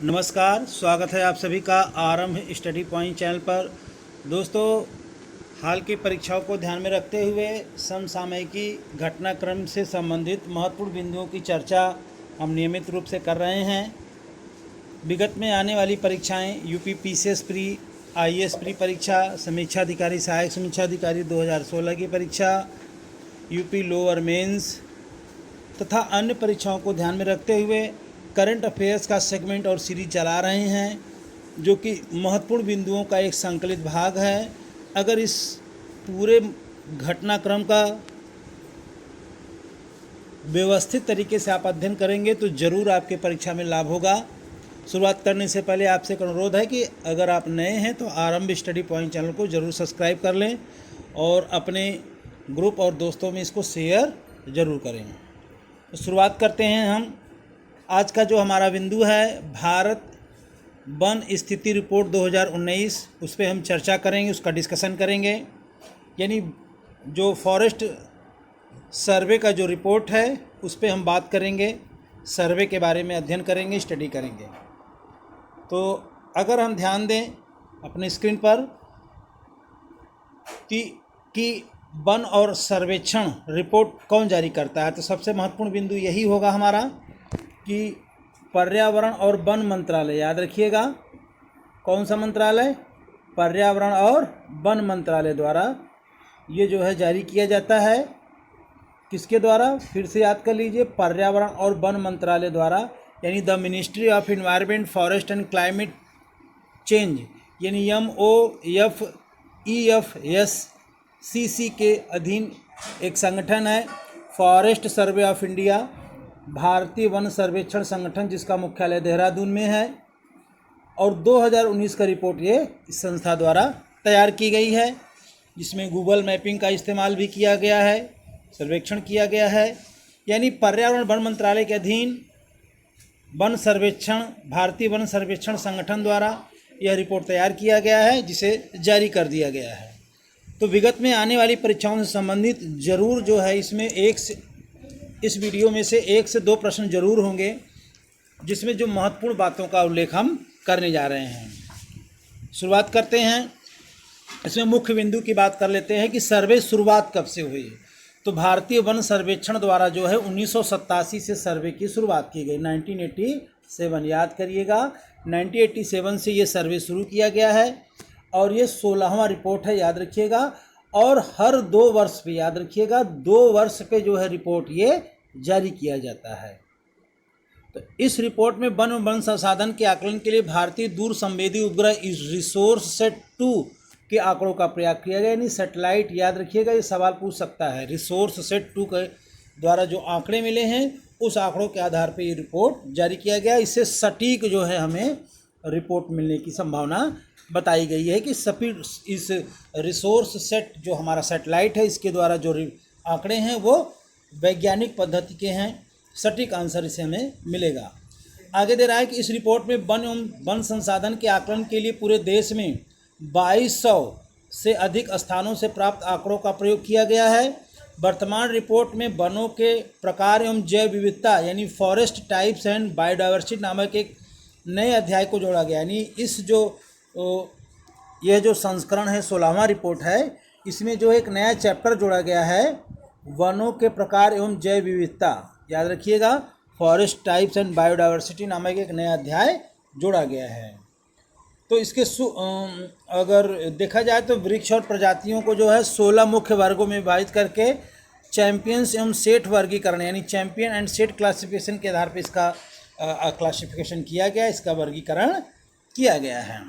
नमस्कार, स्वागत है आप सभी का आरंभ स्टडी पॉइंट चैनल पर। दोस्तों, हाल की परीक्षाओं को ध्यान में रखते हुए समसामयिकी घटनाक्रम से संबंधित महत्वपूर्ण बिंदुओं की चर्चा हम नियमित रूप से कर रहे हैं। विगत में आने वाली परीक्षाएं UP PCS pre, IAS pre परीक्षा, समीक्षा अधिकारी सहायक समीक्षा अधिकारी 2016 की परीक्षा, यूपी लोअर मेंस तथा अन्य परीक्षाओं को ध्यान में रखते हुए करंट अफेयर्स का सेगमेंट और सीरीज चला रहे हैं, जो कि महत्वपूर्ण बिंदुओं का एक संकलित भाग है। अगर इस पूरे घटनाक्रम का व्यवस्थित तरीके से आप अध्ययन करेंगे तो ज़रूर आपके परीक्षा में लाभ होगा। शुरुआत करने से पहले आपसे एक अनुरोध है कि अगर आप नए हैं तो आरंभ स्टडी पॉइंट चैनल को ज़रूर सब्सक्राइब कर लें और अपने ग्रुप और दोस्तों में इसको शेयर ज़रूर करें। तो शुरुआत करते हैं हम। आज का जो हमारा बिंदु है भारत वन स्थिति रिपोर्ट 2019, उस पर हम चर्चा करेंगे, उसका डिस्कशन करेंगे। यानी जो फॉरेस्ट सर्वे का जो रिपोर्ट है उस पर हम बात करेंगे, सर्वे के बारे में अध्ययन करेंगे, स्टडी करेंगे। तो अगर हम ध्यान दें अपने स्क्रीन पर कि वन और सर्वेक्षण रिपोर्ट कौन जारी करता है, तो सबसे महत्वपूर्ण बिंदु यही होगा हमारा कि पर्यावरण और वन मंत्रालय, याद रखिएगा कौन सा मंत्रालय, पर्यावरण और वन मंत्रालय द्वारा ये जो है जारी किया जाता है। किसके द्वारा, फिर से याद कर लीजिए, पर्यावरण और वन मंत्रालय द्वारा, यानी the ministry of environment forest and climate change, यानी MOEFSCC के अधीन एक संगठन है फॉरेस्ट सर्वे ऑफ इंडिया, भारतीय वन सर्वेक्षण संगठन, जिसका मुख्यालय देहरादून में है। और 2019 का रिपोर्ट ये इस संस्था द्वारा तैयार की गई है, जिसमें गूगल मैपिंग का इस्तेमाल भी किया गया है, सर्वेक्षण किया गया है। यानी पर्यावरण वन मंत्रालय के अधीन वन सर्वेक्षण, भारतीय वन सर्वेक्षण संगठन द्वारा यह रिपोर्ट तैयार किया गया है, जिसे जारी कर दिया गया है। तो विगत में आने वाली परीक्षाओं से संबंधित जरूर जो है इसमें इस वीडियो में से 1 से 2 प्रश्न जरूर होंगे, जिसमें जो महत्वपूर्ण बातों का उल्लेख हम करने जा रहे हैं। शुरुआत करते हैं। इसमें मुख्य बिंदु की बात कर लेते हैं कि सर्वे शुरुआत कब से हुई। तो भारतीय वन सर्वेक्षण द्वारा जो है 1987 से सर्वे की शुरुआत की गई, 1987, याद करिएगा 1987 से ये सर्वे शुरू किया गया है और ये 16वां रिपोर्ट है, याद रखिएगा। और हर 2 वर्ष पे, याद रखिएगा 2 वर्ष पे जो है रिपोर्ट ये जारी किया जाता है। तो इस रिपोर्ट में वन संसाधन के आकलन के लिए भारतीय दूर संवेदी उपग्रह रिसोर्स सेट 2 के आंकड़ों का प्रयोग किया गया, यानी सैटेलाइट, याद रखिएगा ये सवाल पूछ सकता है। रिसोर्स सेट 2 के द्वारा जो आंकड़े मिले हैं उस आंकड़ों के आधार पर ये रिपोर्ट जारी किया गया। इससे सटीक जो है हमें रिपोर्ट मिलने की संभावना बताई गई है कि इस रिसोर्स सेट जो हमारा सैटेलाइट है, इसके द्वारा जो आंकड़े हैं वो वैज्ञानिक पद्धति के हैं, सटीक आंसर इसे हमें मिलेगा। आगे दे रहा है कि इस रिपोर्ट में वन संसाधन के आकलन के लिए पूरे देश में 2200 से अधिक स्थानों से प्राप्त आंकड़ों का प्रयोग किया गया है। वर्तमान रिपोर्ट में वनों के प्रकार एवं जैव विविधता, यानी फॉरेस्ट टाइप्स एंड बायोडाइवर्सिटी नामक एक नए अध्याय को जोड़ा गया। यानी इस यह जो संस्करण है, 16वां रिपोर्ट है, इसमें जो एक नया चैप्टर जोड़ा गया है, वनों के प्रकार एवं जैव विविधता, याद रखिएगा फॉरेस्ट टाइप्स एंड बायोडाइवर्सिटी नामक एक नया अध्याय जोड़ा गया है। तो इसके अगर देखा जाए तो वृक्ष और प्रजातियों को जो है 16 मुख्य वर्गों में विभाजित करके चैंपियंस एवं सेट वर्गीकरण, यानी चैंपियन एंड सेट क्लासिफिकेशन के आधार पर इसका क्लासिफिकेशन किया गया, इसका वर्गीकरण किया गया है।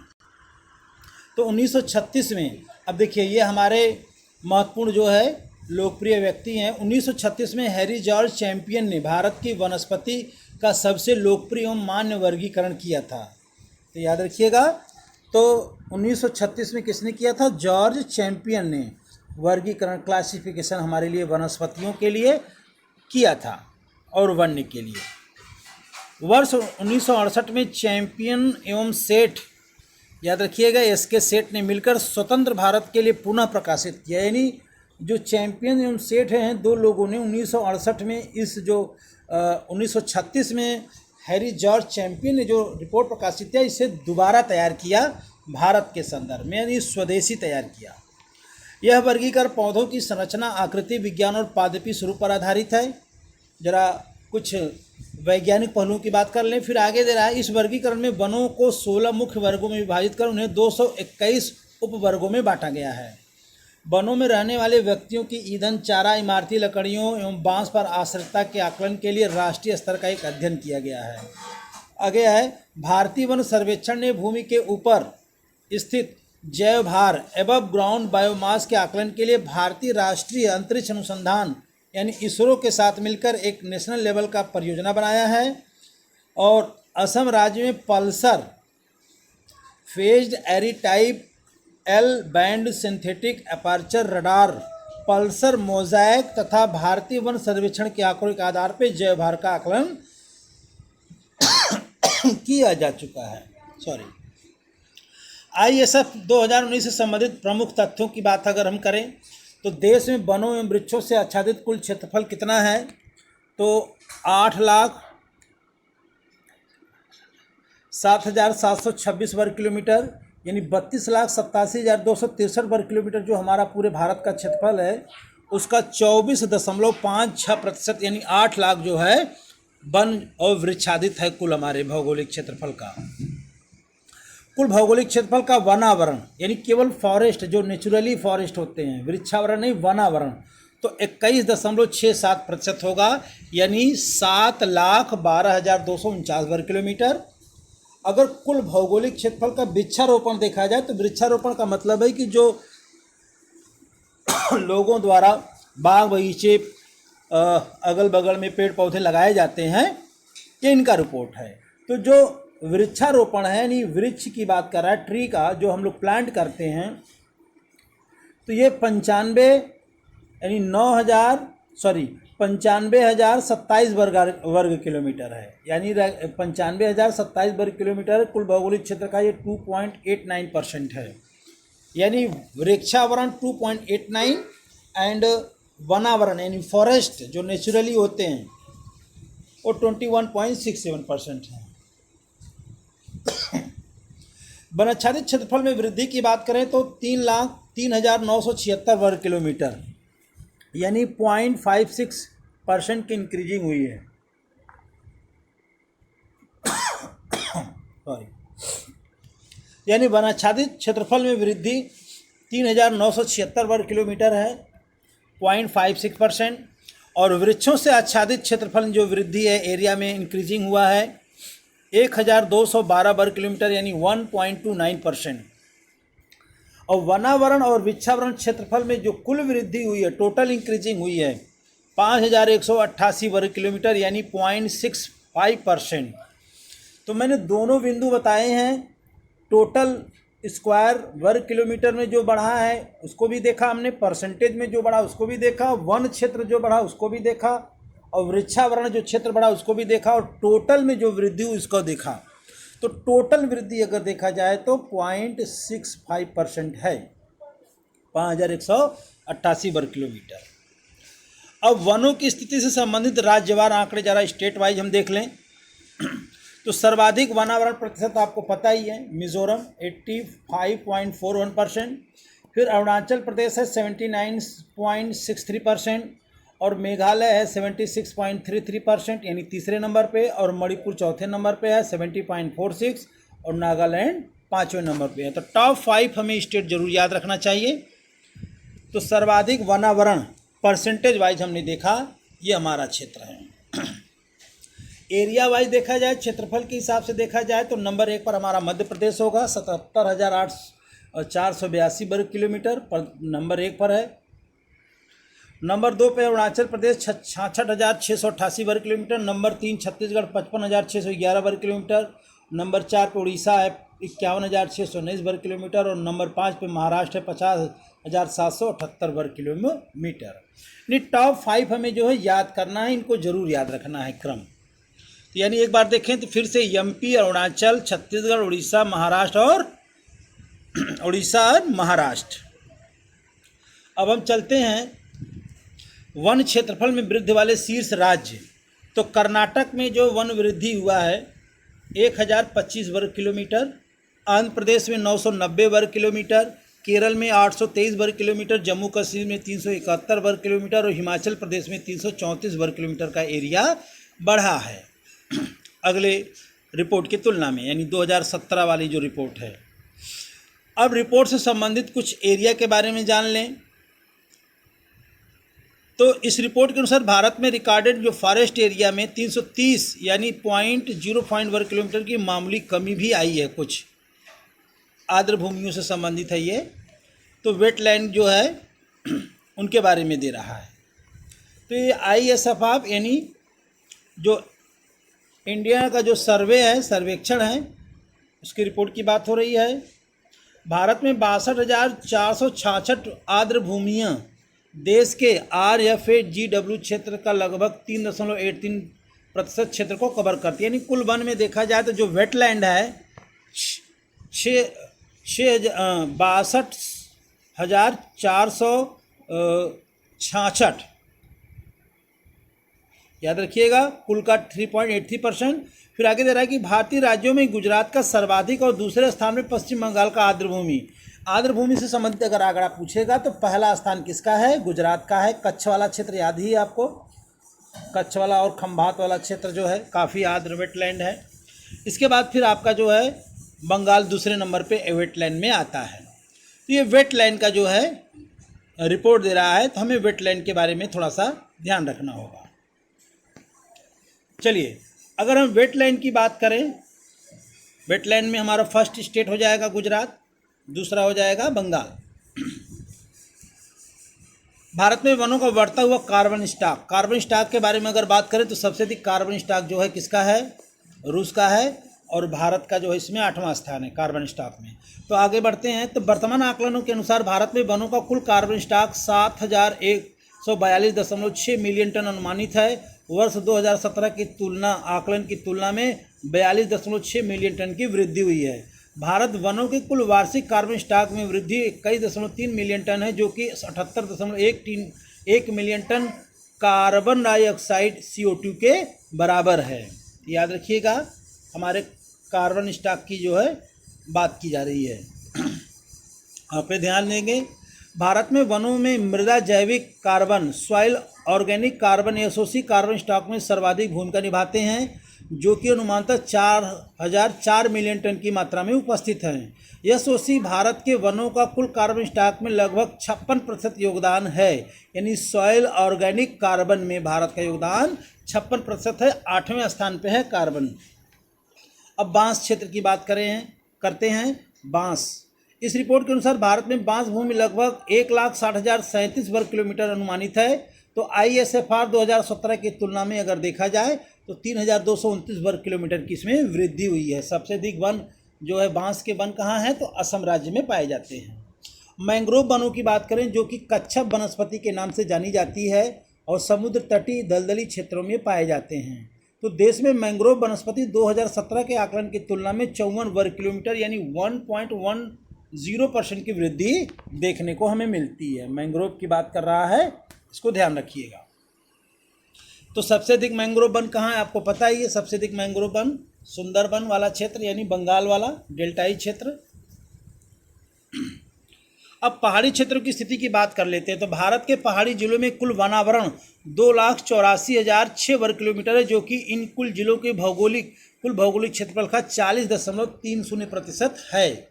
तो 1936 में, अब देखिए ये हमारे महत्वपूर्ण जो है लोकप्रिय व्यक्ति हैं। 1936 में हैरी जॉर्ज चैंपियन ने भारत की वनस्पति का सबसे लोकप्रिय एवं मान्य वर्गीकरण किया था। तो याद रखिएगा, तो 1936 में किसने किया था, जॉर्ज चैंपियन ने वर्गीकरण, क्लासिफिकेशन हमारे लिए वनस्पतियों के लिए किया था और वन्य के लिए। वर्ष 1968 में चैंपियन एवं सेठ, याद रखिएगा एसके सेठ ने मिलकर स्वतंत्र भारत के लिए पुनः प्रकाशित किया। यानी जो चैंपियन एवं सेठ हैं, 2 लोगों ने 1968 में इस जो 1936 में हैरी जॉर्ज चैंपियन ने जो रिपोर्ट प्रकाशित किया, इसे दोबारा तैयार किया भारत के संदर्भ में, यानी स्वदेशी तैयार किया। यह वर्गीकरण पौधों की संरचना, आकृति विज्ञान और पादपी स्वरूप पर आधारित है। जरा कुछ वैज्ञानिक पहलुओं की बात कर लें, फिर आगे दे रहा है। इस वर्गीकरण में वनों को 16 मुख्य वर्गों में विभाजित कर उन्हें 221 उपवर्गों में बांटा गया है। वनों में रहने वाले व्यक्तियों की ईंधन, चारा, इमारती लकड़ियों एवं बांस पर आश्रितता के आकलन के लिए राष्ट्रीय स्तर का एक अध्ययन किया गया है। आगे है, भारतीय वन सर्वेक्षण ने भूमि के ऊपर स्थित जैव भार, एबव ग्राउंड बायोमास के आकलन के लिए भारतीय राष्ट्रीय अंतरिक्ष अनुसंधान यानी इसरो के साथ मिलकर एक नेशनल लेवल का परियोजना बनाया है। और असम राज्य में pulsar phased array type L band synthetic aperture radar, pulsar mosaic तथा भारतीय वन सर्वेक्षण के आंकड़ों के आधार पर जैव भार का आकलन किया जा चुका है। ISF 2019 से संबंधित प्रमुख तथ्यों की बात अगर हम करें तो देश में वनों एवं वृक्षों से आच्छादित कुल क्षेत्रफल कितना है, तो 8,07,726 वर्ग किलोमीटर, यानी 32,87,263 वर्ग किलोमीटर जो हमारा पूरे भारत का क्षेत्रफल है, उसका 24.56% यानी 8 लाख जो है वन और वृक्षादित है कुल हमारे भौगोलिक क्षेत्रफल का। कुल भौगोलिक क्षेत्रफल का वनावरण यानी केवल फॉरेस्ट जो नेचुरली फॉरेस्ट होते हैं, वृक्षावरण नहीं, वनावरण, तो 21.67% होगा, यानी 7,12,249 वर्ग किलोमीटर। अगर कुल भौगोलिक क्षेत्रफल का वृक्षारोपण देखा जाए तो वृक्षारोपण का मतलब है कि जो लोगों द्वारा बाग बगीचे अगल बगल में पेड़ पौधे लगाए जाते हैं, ये इनका रिपोर्ट है। तो जो वृक्षारोपण है यानी वृक्ष की बात कर रहा है, ट्री का जो हम लोग प्लांट करते हैं, तो ये 95,027 वर्ग किलोमीटर है, यानी 95,027 वर्ग किलोमीटर कुल भौगोलिक क्षेत्र का ये 2.89% है। यानी वृक्षावरण 2.89 एंड वनावरण यानी फॉरेस्ट जो नेचुरली होते हैं वो 21.67% है। वनाच्छादित क्षेत्रफल में वृद्धि की बात करें तो 3,03,976 वर्ग किलोमीटर यानी 0.56% की इंक्रीजिंग हुई है। यानी वनाच्छादित क्षेत्रफल में वृद्धि 3,976 वर्ग किलोमीटर है, 0.56%। और वृक्षों से आच्छादित क्षेत्रफल जो वृद्धि है एरिया में इंक्रीजिंग हुआ है 1,212 वर्ग किलोमीटर यानी 1.29%। और वनावरण और वृक्षावरण क्षेत्रफल में जो कुल वृद्धि हुई है, टोटल इंक्रीजिंग हुई है 5,188 वर्ग किलोमीटर यानी 0.65%। तो मैंने दोनों बिंदु बताए हैं, टोटल स्क्वायर वर्ग किलोमीटर में जो बढ़ा है उसको भी देखा हमने, परसेंटेज में जो बढ़ा उसको भी देखा, वन क्षेत्र जो बढ़ा उसको भी देखा, और वृक्षावरण जो क्षेत्र बढ़ा उसको भी देखा, और टोटल में जो वृद्धि हुई उसको देखा। तो टोटल वृद्धि अगर देखा जाए तो 0.65% है, 5,188 वर्ग किलोमीटर। अब वनों की स्थिति से संबंधित राज्यवार आंकड़े जरा स्टेट वाइज हम देख लें तो सर्वाधिक वनावरण प्रतिशत आपको पता ही है, मिजोरम 85.41%, फिर अरुणाचल प्रदेश है 79.63% और मेघालय है 76.33% यानी तीसरे नंबर पे, और मणिपुर चौथे नंबर पे है 70.46 और नागालैंड पाँचवें नंबर पे है। तो टॉप 5 हमें स्टेट जरूर याद रखना चाहिए। तो सर्वाधिक वनावरण परसेंटेज वाइज हमने देखा, ये हमारा क्षेत्र है। एरिया वाइज देखा जाए, क्षेत्रफल के हिसाब से देखा जाए तो नंबर 1 पर हमारा मध्य प्रदेश होगा, 77,482 वर्ग किलोमीटर पर नंबर 1 पर है। नंबर 2 पे अरुणाचल प्रदेश 66,688 वर्ग किलोमीटर, नंबर 3 छत्तीसगढ़ 55,611 वर्ग किलोमीटर, नंबर 4 पे उड़ीसा है 51,619 वर्ग किलोमीटर, और नंबर 5 पे महाराष्ट्र है 50,778 वर्ग किलोमीटर। यानी टॉप 5 हमें जो है याद करना है, इनको जरूर याद रखना है क्रम। यानी एक बार देखें तो फिर से एमपी, अरुणाचल, छत्तीसगढ़, उड़ीसा, महाराष्ट्र और महाराष्ट्र। अब हम चलते हैं वन क्षेत्रफल में वृद्धि वाले शीर्ष राज्य। तो कर्नाटक में जो वन वृद्धि हुआ है 1025 वर्ग किलोमीटर, आंध्र प्रदेश में 990 वर्ग किलोमीटर, केरल में 823 वर्ग किलोमीटर, जम्मू कश्मीर में 371 वर्ग किलोमीटर और हिमाचल प्रदेश में 334 वर्ग किलोमीटर का एरिया बढ़ा है अगले रिपोर्ट की तुलना में, यानी 2017 वाली जो रिपोर्ट है। अब रिपोर्ट से संबंधित कुछ एरिया के बारे में जान लें। तो इस रिपोर्ट के अनुसार भारत में रिकॉर्डेड जो फॉरेस्ट एरिया में 330 यानी 0.05 वर्ग किलोमीटर की मामूली कमी भी आई है। कुछ आर्द्र भूमियों से संबंधित है ये। तो वेटलैंड जो है उनके बारे में दे रहा है। तो ये ISFR यानी जो इंडिया का जो सर्वे है, सर्वेक्षण है, उसकी रिपोर्ट की बात हो रही है। भारत में 62,466 आर्द्र भूमियाँ देश के RFA-GW क्षेत्र का लगभग 3.83% क्षेत्र को कवर करती है। यानी कुल वन में देखा जाए तो जो वेटलैंड है 62,466, याद रखिएगा, कुल का 3.83%। फिर आगे दे रहा है कि भारतीय राज्यों में गुजरात का सर्वाधिक और दूसरे स्थान में पश्चिम बंगाल का आर्द्र भूमि। आर्द्र भूमि से संबंधित अगर आंकड़ा पूछेगा तो पहला स्थान किसका है? गुजरात का है। कच्छ वाला क्षेत्र याद ही है आपको, कच्छ वाला और खंभात वाला क्षेत्र जो है काफ़ी आर्द्र वेटलैंड है। इसके बाद फिर आपका जो है बंगाल दूसरे नंबर पे वेटलैंड में आता है। तो ये वेटलैंड का जो है रिपोर्ट दे रहा है, तो हमें वेटलैंड के बारे में थोड़ा सा ध्यान रखना होगा। चलिए, अगर हम वेटलैंड की बात करें, वेटलैंड में हमारा फर्स्ट स्टेट हो जाएगा गुजरात, दूसरा हो जाएगा बंगाल। भारत में वनों का बढ़ता हुआ कार्बन स्टॉक, कार्बन स्टॉक के बारे में अगर बात करें तो सबसे अधिक कार्बन स्टॉक जो है किसका है? रूस का है। और भारत का जो है इसमें 8वां स्थान है कार्बन स्टॉक में। तो आगे बढ़ते हैं। तो वर्तमान आकलनों के अनुसार भारत में वनों का कुल कार्बन स्टॉक 7,142.6 मिलियन टन अनुमानित है। वर्ष 2017 की आकलन की तुलना में 42.6 मिलियन टन की वृद्धि हुई है। भारत वनों के कुल वार्षिक कार्बन स्टॉक में वृद्धि 21.3 मिलियन टन है, जो कि 78.1 million ton carbon dioxide CO2 के बराबर है। याद रखिएगा, हमारे कार्बन स्टॉक की जो है बात की जा रही है। आप पे ध्यान देंगे, भारत में वनों में मृदा जैविक carbon, soil organic carbon, SOC carbon stock में सर्वाधिक भूमिका निभाते हैं, जो कि अनुमानतः 4,004 मिलियन टन की मात्रा में उपस्थित हैं। एसओसी भारत के वनों का कुल कार्बन स्टॉक में लगभग 56% योगदान है। यानी सॉइल ऑर्गेनिक कार्बन में भारत का योगदान 56% है, 8वें स्थान पे है कार्बन। अब बांस क्षेत्र की बात करते हैं। बांस, इस रिपोर्ट के अनुसार भारत में बांस भूमि लगभग 1,60,037 वर्ग किलोमीटर अनुमानित है। तो ISFR 2017 की तुलना में अगर देखा जाए तो 3,229 वर्ग किलोमीटर की इसमें वृद्धि हुई है। सबसे अधिक वन जो है बांस के वन कहाँ हैं? तो असम राज्य में पाए जाते हैं। मैंग्रोव वनों की बात करें, जो कि कच्छप वनस्पति के नाम से जानी जाती है और समुद्र तटीय दलदली क्षेत्रों में पाए जाते हैं। तो देश में मैंग्रोव वनस्पति 2017 के आकलन की तुलना में 54 वर्ग किलोमीटर यानी 1.10% की वृद्धि देखने को हमें मिलती है। मैंग्रोव की बात कर रहा है, इसको ध्यान रखिएगा। तो सबसे अधिक मैंग्रोव वन कहाँ है? आपको पता ही है, सबसे अधिक मैंग्रोव वन सुंदरबन वाला क्षेत्र यानी बंगाल वाला डेल्टाई क्षेत्र। अब पहाड़ी क्षेत्रों की स्थिति की बात कर लेते हैं। तो भारत के पहाड़ी जिलों में कुल वनावरण 2,84,006 वर्ग किलोमीटर है, जो कि इन कुल जिलों के कुल भौगोलिक क्षेत्रफल का 40.30% है।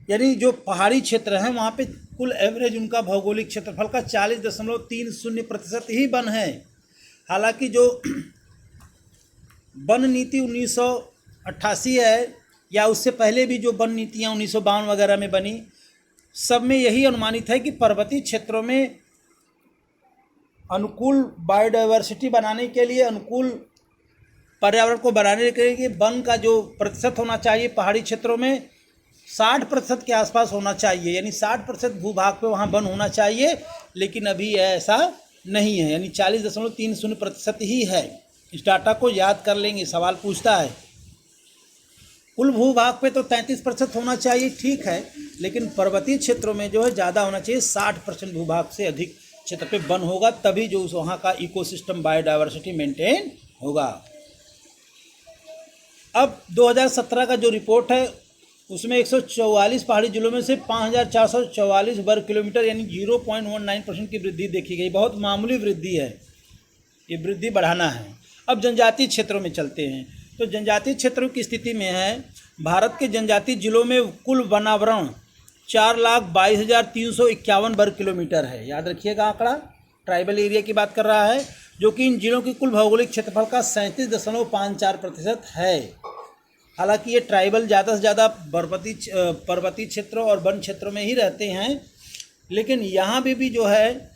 यानी जो पहाड़ी क्षेत्र हैं वहाँ पे कुल एवरेज उनका भौगोलिक क्षेत्रफल का 40.30% ही वन है। हालांकि जो वन नीति 1988 है या उससे पहले भी जो वन नीतियाँ 1952 वगैरह में बनी, सब में यही अनुमानित है कि पर्वतीय क्षेत्रों में अनुकूल बायोडाइवर्सिटी बनाने के लिए, अनुकूल पर्यावरण को बनाने के लिए वन का जो प्रतिशत होना चाहिए पहाड़ी क्षेत्रों में 60% के आसपास होना चाहिए। यानी 60% भूभाग पे वहाँ वन होना चाहिए, लेकिन अभी ऐसा नहीं है, यानी 40.30% ही है। इस डाटा को याद कर लेंगे, सवाल पूछता है। कुल भूभाग पे तो 33% होना चाहिए, ठीक है, लेकिन पर्वतीय क्षेत्रों में जो है ज़्यादा होना चाहिए, 60% भूभाग से अधिक क्षेत्र पे वन होगा, तभी जो उस वहाँ का इकोसिस्टम बायोडायवर्सिटी मेंटेन होगा। अब 2017 का जो रिपोर्ट है उसमें 144 पहाड़ी जिलों में से 5444 वर्ग किलोमीटर यानी 0.19% की वृद्धि देखी गई। बहुत मामूली वृद्धि है, ये वृद्धि बढ़ाना है। अब जनजातीय क्षेत्रों में चलते हैं। तो जनजातीय क्षेत्रों की स्थिति में है, भारत के जनजातीय जिलों में कुल वनावरण 4,22,351 वर्ग किलोमीटर है। याद रखिएगा आंकड़ा, ट्राइबल एरिया की बात कर रहा है, जो कि इन जिलों की कुल भौगोलिक क्षेत्रफल का 37.54% है। हालांकि ये ट्राइबल ज़्यादा से ज़्यादा पर्वतीय क्षेत्रों और वन क्षेत्रों में ही रहते हैं, लेकिन यहाँ भी जो है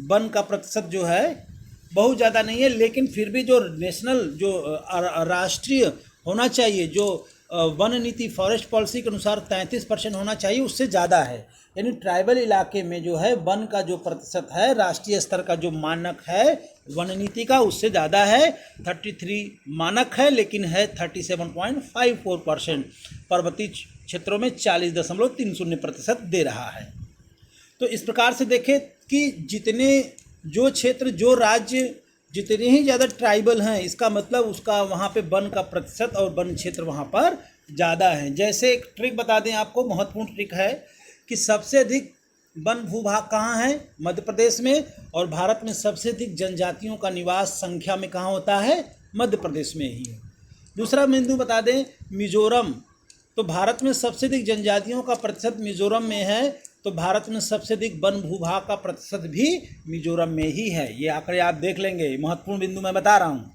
वन का प्रतिशत जो है बहुत ज़्यादा नहीं है, लेकिन फिर भी जो नेशनल जो राष्ट्रीय होना चाहिए, जो वन नीति फॉरेस्ट पॉलिसी के अनुसार 33% होना चाहिए, उससे ज़्यादा है। यानी ट्राइबल इलाके में जो है वन का जो प्रतिशत है, राष्ट्रीय स्तर का जो मानक है वन नीति का, उससे ज़्यादा है। 33 मानक है, लेकिन है 37.54%। पर्वतीय क्षेत्रों में 40.30% दे रहा है। तो इस प्रकार से देखें कि जितने जो क्षेत्र जो राज्य जितने ही ज़्यादा ट्राइबल हैं, इसका मतलब उसका वहाँ पे वन का प्रतिशत और वन क्षेत्र वहाँ पर ज़्यादा है। जैसे एक ट्रिक बता दें आपको, महत्वपूर्ण ट्रिक है कि सबसे अधिक वन भूभाग कहाँ है? मध्य प्रदेश में। और भारत में सबसे अधिक जनजातियों का निवास संख्या में कहाँ होता है? मध्य प्रदेश में ही। दूसरा बिंदु बता दें, मिजोरम। तो भारत में सबसे अधिक जनजातियों का प्रतिशत मिजोरम में है, तो भारत में सबसे अधिक वन भूभाग का प्रतिशत भी मिजोरम में ही है। ये आंकड़े आप देख लेंगे, महत्वपूर्ण बिंदु मैं बता रहा हूँ।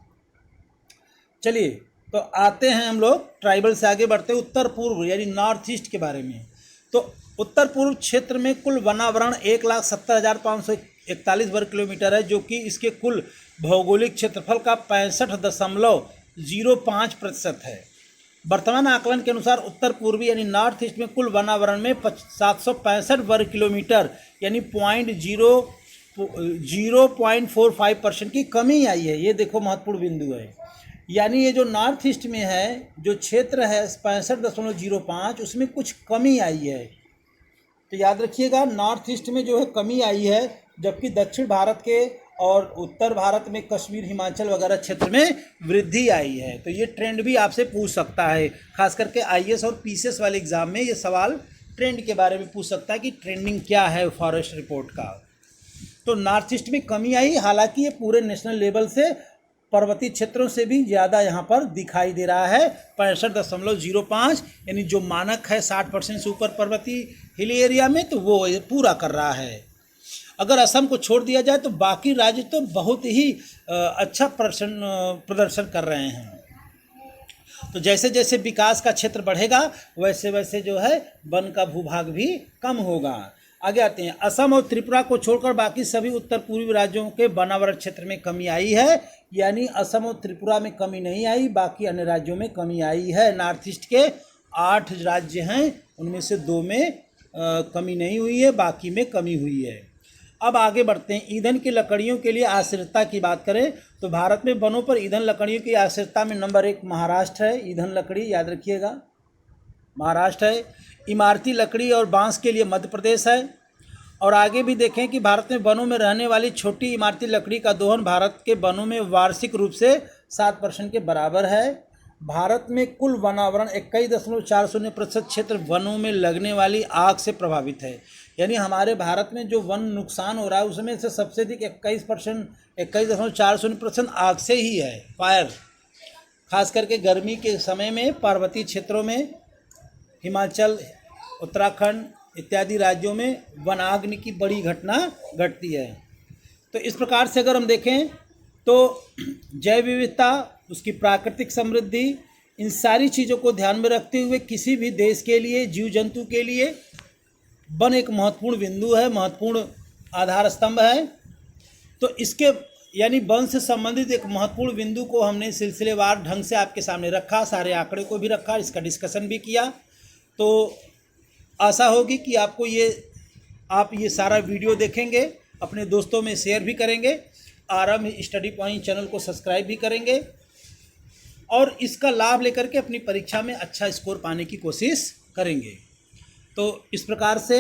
चलिए तो आते हैं हम लोग ट्राइबल से आगे बढ़ते हैं उत्तर पूर्व यानी नॉर्थ ईस्ट के बारे में। तो उत्तर पूर्व क्षेत्र में कुल वनावरण 1,70,541 वर्ग किलोमीटर है, जो कि इसके कुल भौगोलिक क्षेत्रफल का 65.05% है। वर्तमान आकलन के अनुसार उत्तर पूर्वी यानी नॉर्थ ईस्ट में कुल वनावरण में 765 वर्ग किलोमीटर यानी 0.45% की कमी आई है। ये देखो महत्वपूर्ण बिंदु है। यानी ये जो नॉर्थ ईस्ट में है, जो क्षेत्र है 65.05, उसमें कुछ कमी आई है। तो याद रखिएगा, नॉर्थ ईस्ट में जो है कमी आई है, जबकि दक्षिण भारत के और उत्तर भारत में कश्मीर, हिमाचल वगैरह क्षेत्र में वृद्धि आई है। तो ये ट्रेंड भी आपसे पूछ सकता है, खास करके आईएएस और पीसीएस वाले एग्जाम में ये सवाल ट्रेंड के बारे में पूछ सकता है कि ट्रेंडिंग क्या है फॉरेस्ट रिपोर्ट का। तो नॉर्थ ईस्ट में कमी आई, हालांकि ये पूरे नेशनल लेवल से पर्वतीय क्षेत्रों से भी ज़्यादा यहाँ पर दिखाई दे रहा है। 65.05 यानी जो मानक है 60% से ऊपर पर्वतीय हिल एरिया में, तो वो पूरा कर रहा है। अगर असम को छोड़ दिया जाए तो बाकी राज्य तो बहुत ही अच्छा प्रदर्शन कर रहे हैं। तो जैसे जैसे विकास का क्षेत्र बढ़ेगा वैसे वैसे जो है वन का भूभाग भी कम होगा। आगे आते हैं, असम और त्रिपुरा को छोड़कर बाकी सभी उत्तर पूर्वी राज्यों के वनावरण क्षेत्र में कमी आई है। यानी असम और त्रिपुरा में कमी नहीं आई, बाकी अन्य राज्यों में कमी आई है। नॉर्थ ईस्ट के 8 राज्य हैं, उनमें से 2 में कमी नहीं हुई है, बाकी में कमी हुई है। अब आगे बढ़ते हैं, ईंधन की लकड़ियों के लिए आश्रितता की बात करें तो भारत में वनों पर ईंधन लकड़ियों की आश्रितता में नंबर 1 महाराष्ट्र है। ईंधन लकड़ी याद रखिएगा, महाराष्ट्र है। इमारती लकड़ी और बांस के लिए मध्य प्रदेश है। और आगे भी देखें कि भारत में वनों में रहने वाली छोटी इमारती लकड़ी का दोहन भारत के वनों में वार्षिक रूप से 7% के बराबर है। भारत में कुल वनावरण 21.40% क्षेत्र वनों में लगने वाली आग से प्रभावित है। यानी हमारे भारत में जो वन नुकसान हो रहा है उसमें से सबसे अधिक 21.40% आग से ही है, फायर। खास करके गर्मी के समय में पर्वतीय क्षेत्रों में, हिमाचल, उत्तराखंड इत्यादि राज्यों में वनाग्नि की बड़ी घटना घटती है। तो इस प्रकार से अगर हम देखें तो जैव विविधता, उसकी प्राकृतिक समृद्धि, इन सारी चीज़ों को ध्यान में रखते हुए किसी भी देश के लिए, जीव जंतु के लिए वन एक महत्वपूर्ण बिंदु है, महत्वपूर्ण आधार स्तंभ है। तो इसके यानी वन से संबंधित एक महत्वपूर्ण बिंदु को हमने सिलसिलेवार ढंग से आपके सामने रखा, सारे आंकड़े को भी रखा, इसका डिस्कशन भी किया। तो आशा होगी कि आपको आप ये सारा वीडियो देखेंगे, अपने दोस्तों में शेयर भी करेंगे, आरएम स्टडी पॉइंट चैनल को सब्सक्राइब भी करेंगे और इसका लाभ लेकर के अपनी परीक्षा में अच्छा स्कोर पाने की कोशिश करेंगे। तो इस प्रकार से